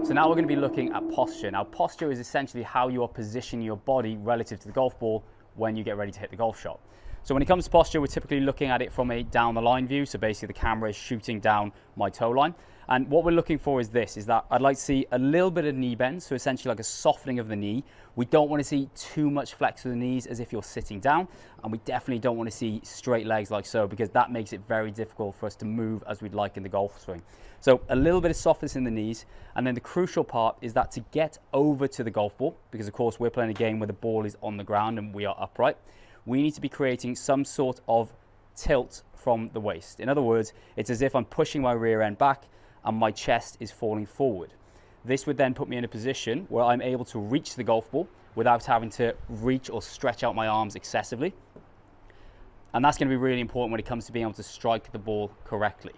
So now we're going to be looking at posture. Now posture is essentially how you are positioning your body relative to the golf ball when you get ready to hit the golf shot. So when it comes to posture, we're typically looking at it from a down the line view. So basically the camera is shooting down my toe line. And what we're looking for is this, is that I'd like to see a little bit of knee bend. So essentially like a softening of the knee. We don't want to see too much flex of the knees as if you're sitting down. And we definitely don't want to see straight legs like so, because that makes it very difficult for us to move as we'd like in the golf swing. So a little bit of softness in the knees. And then the crucial part is that to get over to the golf ball, because of course we're playing a game where the ball is on the ground and we are upright, we need to be creating some sort of tilt from the waist. In other words, it's as if I'm pushing my rear end back and my chest is falling forward. This would then put me in a position where I'm able to reach the golf ball without having to reach or stretch out my arms excessively. And that's going to be really important when it comes to being able to strike the ball correctly.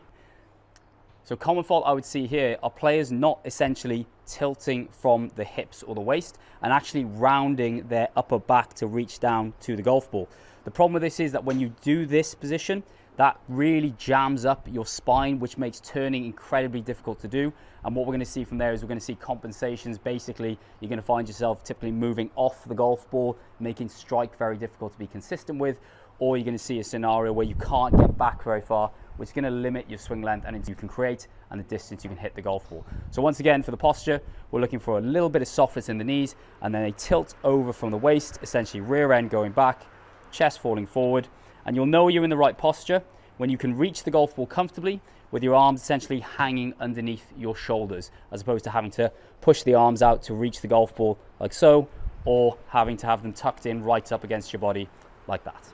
So common fault I would see here are players not essentially tilting from the hips or the waist and actually rounding their upper back to reach down to the golf ball. The problem with this is that when you do this position, that really jams up your spine, which makes turning incredibly difficult to do. And what we're going to see from there is we're going to see compensations. Basically, you're going to find yourself typically moving off the golf ball, making strike very difficult to be consistent with, or you're going to see a scenario where you can't get back very far, which is going to limit your swing length and you can create and the distance you can hit the golf ball. So once again, for the posture, we're looking for a little bit of softness in the knees and then a tilt over from the waist, essentially rear end going back, chest falling forward. And you'll know you're in the right posture when you can reach the golf ball comfortably with your arms essentially hanging underneath your shoulders, as opposed to having to push the arms out to reach the golf ball like so, or having to have them tucked in right up against your body like that.